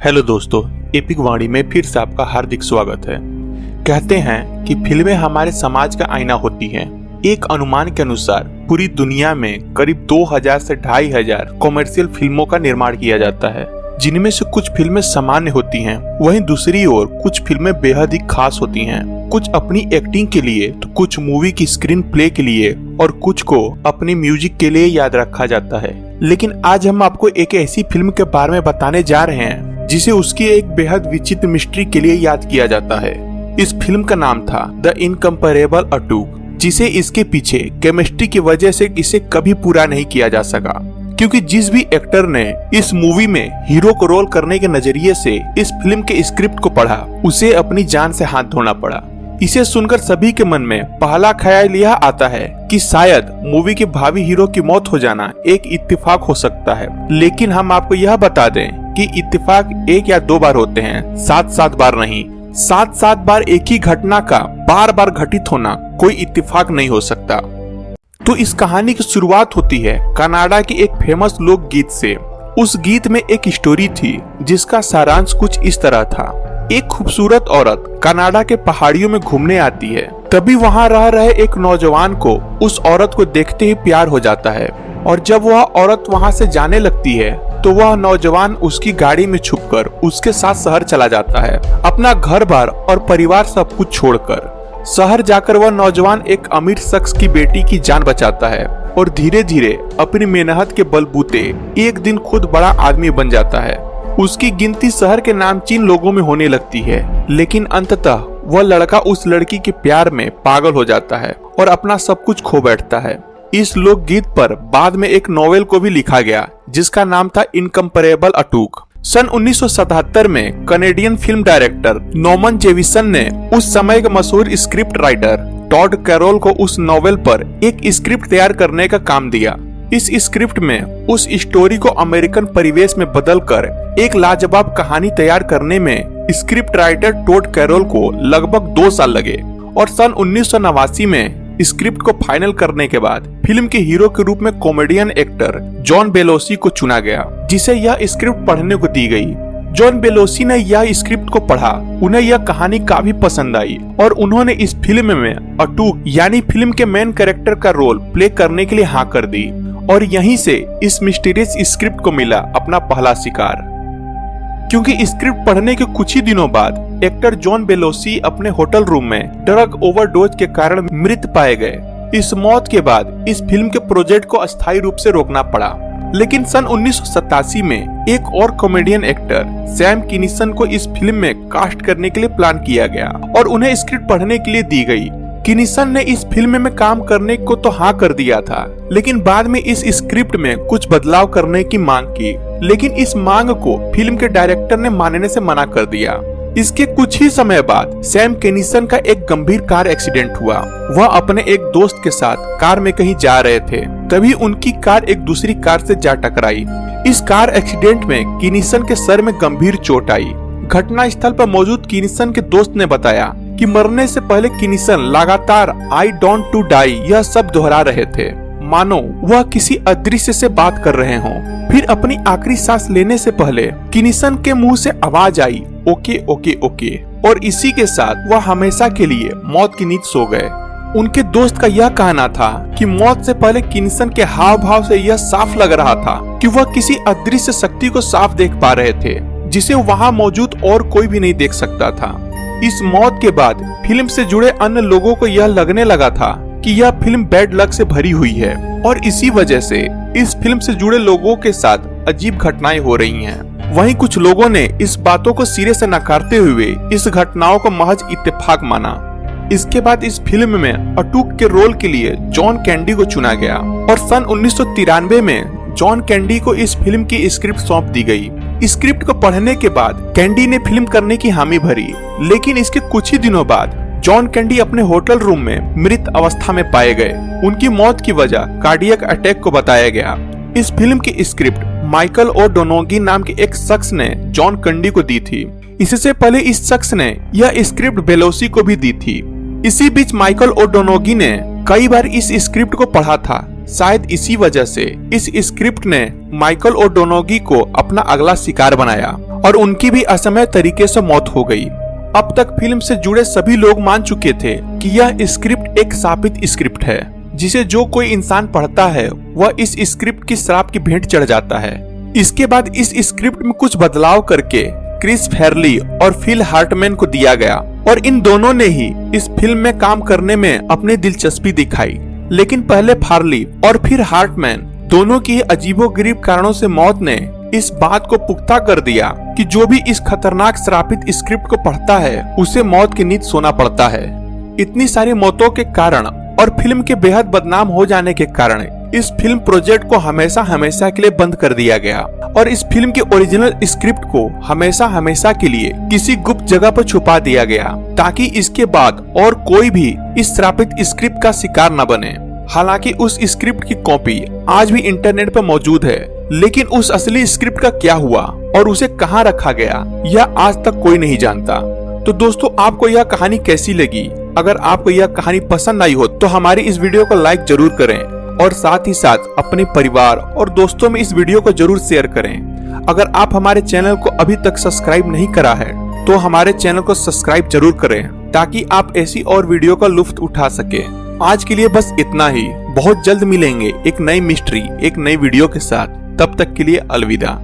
Hello दोस्तों, epic वाणी में फिर से आपका हार्दिक स्वागत है। कहते हैं कि फिल्में हमारे समाज का आईना होती हैं। एक अनुमान के अनुसार पूरी दुनिया में करीब 2000 से 2500 कॉमर्शियल फिल्मों का निर्माण किया जाता है, जिनमें से कुछ फिल्में सामान्य होती हैं, वहीं दूसरी ओर कुछ फिल्में बेहद ही खास होती हैं। कुछ अपनी एक्टिंग के लिए तो कुछ मूवी की स्क्रीन प्ले के लिए और कुछ को अपनी म्यूजिक के लिए याद रखा जाता है। लेकिन आज हम आपको एक ऐसी फिल्म के बारे में बताने जा रहे हैं जिसे उसकी एक बेहद विचित्र मिस्ट्री के लिए याद किया जाता है। इस फिल्म का नाम था द इनकम्पैरेबल अटूक, जिसे इसके पीछे केमिस्ट्री की वजह से इसे कभी पूरा नहीं किया जा सका, क्योंकि जिस भी एक्टर ने इस मूवी में हीरो को रोल करने के नजरिए से इस फिल्म के स्क्रिप्ट को पढ़ा, उसे अपनी जान से हाथ धोना पड़ा। इसे सुनकर सभी के मन में पहला ख्याल यह आता है कि शायद मूवी के भावी हीरो की मौत हो जाना एक इत्तेफाक हो सकता है। लेकिन हम आपको यह बता दें कि इत्तेफाक 1 या 2 बार होते हैं, 7-7 बार नहीं। 7-7 बार एक ही घटना का बार बार घटित होना कोई इत्तेफाक नहीं हो सकता। तो इस कहानी की शुरुआत होती है कनाडा की एक फेमस लोक गीत से। उस गीत में एक स्टोरी थी जिसका सारांश कुछ इस तरह था। एक खूबसूरत औरत कनाडा के पहाड़ियों में घूमने आती है। तभी वहां रह रहे एक नौजवान को उस औरत को देखते ही प्यार हो जाता है, और जब वह औरत वहां से जाने लगती है तो वह नौजवान उसकी गाड़ी में छुपकर उसके साथ शहर चला जाता है, अपना घर बार और परिवार सब कुछ छोड़कर। शहर जाकर वह नौजवान एक अमीर शख्स की बेटी की जान बचाता है और धीरे धीरे अपनी मेहनत के बलबूते एक दिन खुद बड़ा आदमी बन जाता है। उसकी गिनती शहर के नामचीन लोगों में होने लगती है, लेकिन अंततः वह लड़का उस लड़की के प्यार में पागल हो जाता है और अपना सब कुछ खो बैठता है। इस लोकगीत पर बाद में एक नॉवेल को भी लिखा गया जिसका नाम था इनकम्पैरेबल अटूक। सन 1977 में कनेडियन फिल्म डायरेक्टर नॉमन जेविसन ने उस समय के मशहूर स्क्रिप्ट राइटर टॉड कैरोल को उस नॉवेल पर एक स्क्रिप्ट तैयार करने का काम दिया। इस स्क्रिप्ट में उस स्टोरी को अमेरिकन परिवेश में बदलकर एक लाजवाब कहानी तैयार करने में स्क्रिप्ट राइटर टॉड कैरोल को लगभग 2 साल लगे, और सन 1989 में स्क्रिप्ट को फाइनल करने के बाद फिल्म के हीरो के रूप में कॉमेडियन एक्टर जॉन बेलोसी को चुना गया, जिसे यह स्क्रिप्ट पढ़ने को दी गई। जॉन बेलोसी ने यह स्क्रिप्ट को पढ़ा, उन्हें यह कहानी काफी पसंद आई और उन्होंने इस फिल्म में अटूक यानी फिल्म के मेन कैरेक्टर का रोल प्ले करने के लिए हाँ कर दी, और यहीं से इस मिस्टीरियस स्क्रिप्ट को मिला अपना पहला शिकार। क्योंकि स्क्रिप्ट पढ़ने के कुछ ही दिनों बाद एक्टर जॉन बेलोसी अपने होटल रूम में ड्रग ओवरडोज के कारण मृत पाए गए। इस मौत के बाद इस फिल्म के प्रोजेक्ट को अस्थायी रूप से रोकना पड़ा। लेकिन सन 1987 में एक और कॉमेडियन एक्टर सैम किनिसन को इस फिल्म में कास्ट करने के लिए प्लान किया गया और उन्हें स्क्रिप्ट पढ़ने के लिए दी गई। किनिसन ने इस फिल्म में काम करने को तो हाँ कर दिया था, लेकिन बाद में इस स्क्रिप्ट में कुछ बदलाव करने की मांग की, लेकिन इस मांग को फिल्म के डायरेक्टर ने मानने से मना कर दिया। इसके कुछ ही समय बाद सैम किनिसन का एक गंभीर कार एक्सीडेंट हुआ। वह अपने एक दोस्त के साथ कार में कहीं जा रहे थे, तभी उनकी कार एक दूसरी कार से जा टकराई। इस कार एक्सीडेंट में किनिसन के सर में गंभीर चोट आई। घटना स्थल पर मौजूद किनिसन के दोस्त ने बताया कि मरने से पहले किनिसन लगातार आई डोंट टू डाई यह सब दोहरा रहे थे, मानो वह किसी अदृश्य से बात कर रहे हों। फिर अपनी आखिरी सांस लेने से पहले किनिसन के मुंह से आवाज आई ओके ओके ओके, और इसी के साथ वह हमेशा के लिए मौत की नींद सो गए। उनके दोस्त का यह कहना था कि मौत से पहले किनिसन के हाव भाव से यह साफ लग रहा था कि वह किसी अदृश्य शक्ति को साफ देख पा रहे थे, जिसे वहां मौजूद और कोई भी नहीं देख सकता था। इस मौत के बाद फिल्म से जुड़े अन्य लोगों को यह लगने लगा था कि यह फिल्म बैड लक से भरी हुई है, और इसी वजह से इस फिल्म से जुड़े लोगों के साथ अजीब घटनाएं हो रही हैं। वहीं कुछ लोगों ने इस बातों को सिरे से नकारते हुए इस घटनाओं को महज इत्तेफाक माना। इसके बाद इस फिल्म में अटूक के रोल के लिए जॉन कैंडी को चुना गया, और सन 1993 में जॉन कैंडी को इस फिल्म की स्क्रिप्ट सौंप दी गई। स्क्रिप्ट को पढ़ने के बाद कैंडी ने फिल्म करने की हामी भरी, लेकिन इसके कुछ ही दिनों बाद जॉन कैंडी अपने होटल रूम में मृत अवस्था में पाए गए। उनकी मौत की वजह कार्डियक अटैक को बताया गया। इस फिल्म की स्क्रिप्ट माइकल ओ डोनोगी नाम के एक शख्स ने जॉन कैंडी को दी थी। इससे पहले इस शख्स ने यह स्क्रिप्ट बेलोसी को भी दी थी। इसी बीच माइकल ओ डोनोगी ने कई बार इस स्क्रिप्ट को पढ़ा था, शायद इसी वजह से इस स्क्रिप्ट ने माइकल ओडोनोगी को अपना अगला शिकार बनाया और उनकी भी असमय तरीके से मौत हो गई। अब तक फिल्म से जुड़े सभी लोग मान चुके थे कि यह स्क्रिप्ट एक शापित स्क्रिप्ट है, जिसे जो कोई इंसान पढ़ता है वह इस स्क्रिप्ट की श्राप की भेंट चढ़ जाता है। इसके बाद इस स्क्रिप्ट में कुछ बदलाव करके क्रिस फैरली और फिल हार्टमैन को दिया गया और इन दोनों ने ही इस फिल्म में काम करने में अपनी दिलचस्पी दिखाई। लेकिन पहले फार्ली और फिर हार्टमैन दोनों की अजीबोगरीब कारणों से मौत ने इस बात को पुख्ता कर दिया कि जो भी इस खतरनाक श्रापित स्क्रिप्ट को पढ़ता है उसे मौत की नींद सोना पड़ता है। इतनी सारी मौतों के कारण और फिल्म के बेहद बदनाम हो जाने के कारण इस फिल्म प्रोजेक्ट को हमेशा हमेशा के लिए बंद कर दिया गया और इस फिल्म के ओरिजिनल स्क्रिप्ट को हमेशा हमेशा के लिए किसी गुप्त जगह पर छुपा दिया गया, ताकि इसके बाद और कोई भी इस श्रापित स्क्रिप्ट का शिकार न बने। हालांकि उस स्क्रिप्ट की कॉपी आज भी इंटरनेट पर मौजूद है, लेकिन उस असली स्क्रिप्ट का क्या हुआ और उसे कहाँ रखा गया यह आज तक कोई नहीं जानता। तो दोस्तों, आपको यह कहानी कैसी लगी? अगर आपको यह कहानी पसंद आई हो तो हमारी इस वीडियो को लाइक जरूर करें और साथ ही साथ अपने परिवार और दोस्तों में इस वीडियो को जरूर शेयर करें। अगर आप हमारे चैनल को अभी तक सब्सक्राइब नहीं करा है तो हमारे चैनल को सब्सक्राइब जरूर करें, ताकि आप ऐसी और वीडियो का लुत्फ उठा सके। आज के लिए बस इतना ही। बहुत जल्द मिलेंगे एक नई मिस्ट्री, एक नई वीडियो के साथ। तब तक के लिए अलविदा।